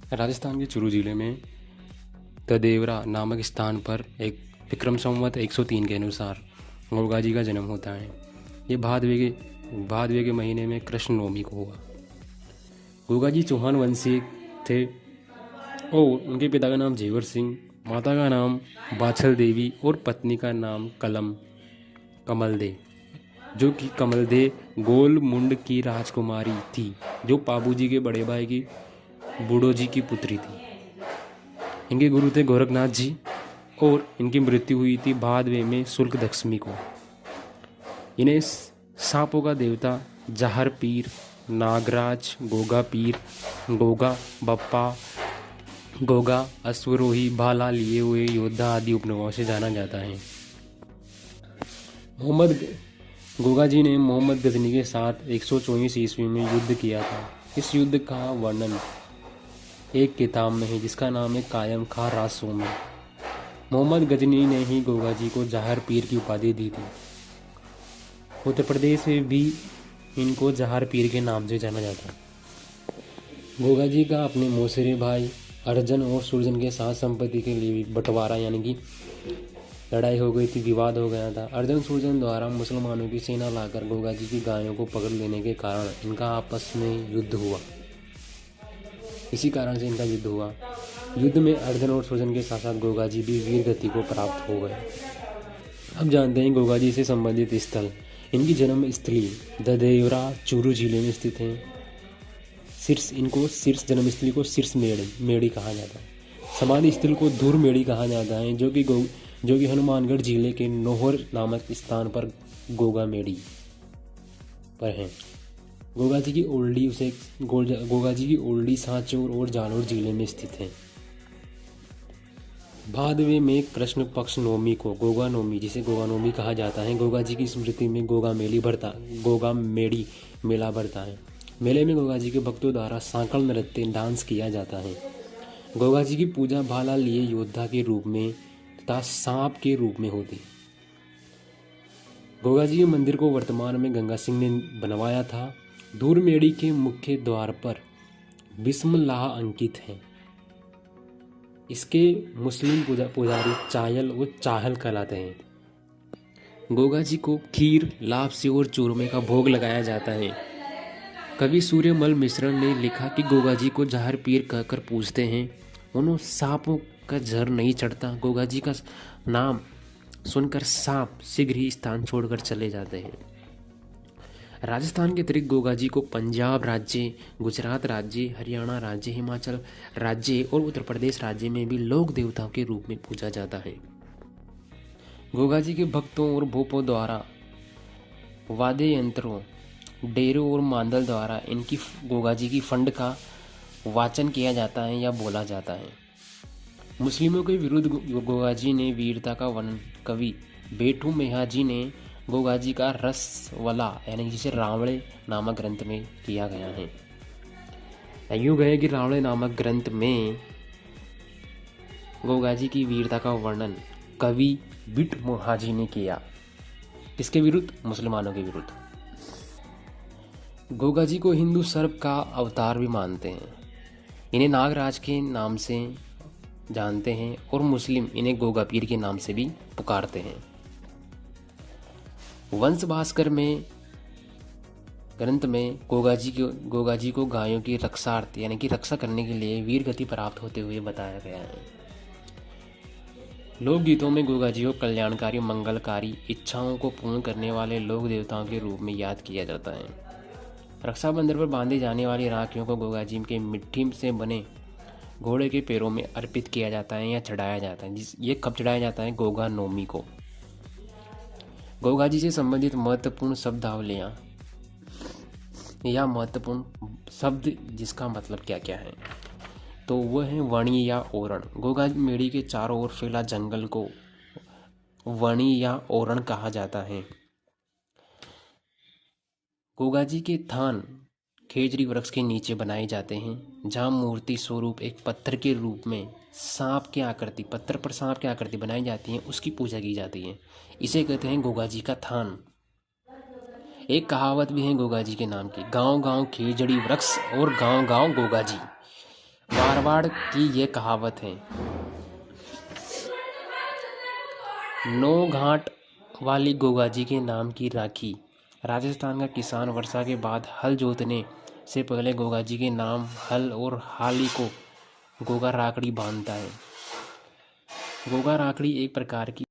राजस्थान के चुरू जिले में तदेवरा नामक स्थान पर एक विक्रम संवत 103 के अनुसार गोगा जी का जन्म होता है। ये भादवे के महीने में कृष्ण नवमी को हुआ। गोगा जी चौहान वंशी थे और उनके पिता का नाम जेवर सिंह, माता का नाम बाछल देवी और पत्नी का नाम कमल दे, जो कि कमल दे गोल मुंड की राजकुमारी थी, जो पाबू जी के बड़े भाई की बूढ़ो जी की पुत्री थी। इनके गुरु थे गोरखनाथ जी और इनकी मृत्यु हुई थी भादवे में शुक्ल दशमी को। इन्हें सांपों का देवता जहर पीर, नागराज, गोगा पीर, गोगा बप्पा, गोगा अश्वरोही, भाला लिए हुए योद्धा आदि उपनामों से जाना जाता है। गोगा जी ने मोहम्मद गजनी के साथ 124 ईस्वी में युद्ध किया था। इस युद्ध का वर्णन एक किताब में है जिसका नाम है कायम खा रासों में। मोहम्मद गजनी ने ही गोगा जी को जहर पीर की उपाधि दी थी। उत्तर प्रदेश में भी इनको जहर पीर के नाम से जाना जाता है। गोगा जी का अपने मौसेरे भाई अर्जन और सुरजन के साथ संपत्ति के लिए बंटवारा यानी कि लड़ाई हो गई थी, विवाद हो गया था। अर्जन सुरजन द्वारा मुसलमानों की सेना लाकर गोगा जी की गायों को पकड़ लेने के कारण इनका आपस में युद्ध हुआ। इसी कारण से इनका युद्ध हुआ। युद्ध में अर्जन और सुरजन के साथ साथ गोगा जी भी वीर गति को प्राप्त हो गए। अब जानते हैं गोगा जी से संबंधित स्थल। इनकी जन्म स्थली ददेवरा चूरू जिले में स्थित है। जन्म स्थली को शीर्ष मेड़ी कहा जाता है। समाधि स्थल को धूर मेड़ी कहा जाता है, जो कि हनुमानगढ़ जिले के नोहर नामक स्थान पर गोगा मेड़ी पर है। गोगा जी की ओल्डी सांचौर और जालोर जिले में स्थित है। भादवे में कृष्ण पक्ष नवमी को गोगा नवमी, जिसे गोगा नवमी कहा जाता है, गोगा जी की स्मृति में गोगा मेड़ी मेला भरता है। मेले में गोगा जी के भक्तों द्वारा सांकल नृत्य डांस किया जाता है। गोगा जी की पूजा भाला लिए योद्धा के रूप में तथा सांप के रूप में होती। गोगा जी के मंदिर को वर्तमान में गंगा सिंह ने बनवाया था। धूर मेड़ी के मुख्य द्वार पर बिस्मिल्लाह अंकित है। इसके मुस्लिम पुजारी चायल व चाहल कहलाते हैं। गोगा जी को खीर, लापसी और चूरमे का भोग लगाया जाता है। कवि सूर्यमल मिश्र ने लिखा कि गोगा जी को जहर पीर कहकर पूजते हैं। उन्होंने सांपों का जहर नहीं चढ़ता। गोगा जी का नाम सुनकर सांप शीघ्र ही स्थान छोड़कर चले जाते हैं। राजस्थान के अतिरिक्त गोगा जी को पंजाब राज्य, गुजरात राज्य, हरियाणा राज्य, हिमाचल राज्य और उत्तर प्रदेश राज्य में भी लोक देवताओं के रूप में पूजा जाता है। गोगा जी के भक्तों और भूपों द्वारा वाद्य यंत्रों, डेरों और मांदल द्वारा इनकी गोगा जी की फंड का वाचन किया जाता है या बोला जाता है। मुस्लिमों के विरुद्ध गोगा जी ने वीरता का वर्णन कवि बेटू मेहा जी ने गोगा जी का रसवला यानी जिसे रावणे नामक ग्रंथ में किया गया है। यूँ गए कि रावणे नामक ग्रंथ में गोगा जी की वीरता का वर्णन कवि बिट मोहा जी ने किया। किसके विरुद्ध? मुसलमानों के विरुद्ध। गोगा जी को हिंदू सर्प का अवतार भी मानते हैं। इन्हें नागराज के नाम से जानते हैं और मुस्लिम इन्हें गोगा पीर के नाम से भी पुकारते हैं। वंश भास्कर में ग्रंथ में गोगा जी को गायों की रक्षार्थ यानी कि रक्षा करने के लिए वीर गति प्राप्त होते हुए बताया गया है। लोकगीतों में गोगा जी को कल्याणकारी, मंगलकारी, इच्छाओं को पूर्ण करने वाले लोक देवताओं के रूप में याद किया जाता है। रक्षाबंधन पर बांधी जाने वाली राखियों को गोगा जी के मिट्टी से बने घोड़े के पैरों में अर्पित किया जाता है या चढ़ाया जाता है। ये कब चढ़ाया जाता है? गोगा नवमी को। गोगा जी से संबंधित महत्वपूर्ण शब्दावलियाँ या महत्वपूर्ण शब्द जिसका मतलब क्या क्या है, तो वह है वणी या ओरण। गोगा मेड़ी के चारों ओर फैला जंगल को वणी या ओरण कहा जाता है। गोगा जी के थान खेजड़ी वृक्ष के नीचे बनाए जाते हैं, जहाँ मूर्ति स्वरूप एक पत्थर के रूप में पत्थर पर सांप की आकृति बनाई जाती है, उसकी पूजा की जाती है। इसे कहते हैं गोगा जी का थान। एक कहावत भी है गोगा जी के नाम की, गांव गांव खेजड़ी वृक्ष और गांव गांव गोगा जी। मारवाड़ की ये कहावत है, 9 घाट वाली गोगाजी के नाम की राखी। राजस्थान का किसान वर्षा के बाद हल जोतने से पहले गोगाजी के नाम हल और हाली को गोगा राखड़ी बांधता है। गोगा राखड़ी एक प्रकार की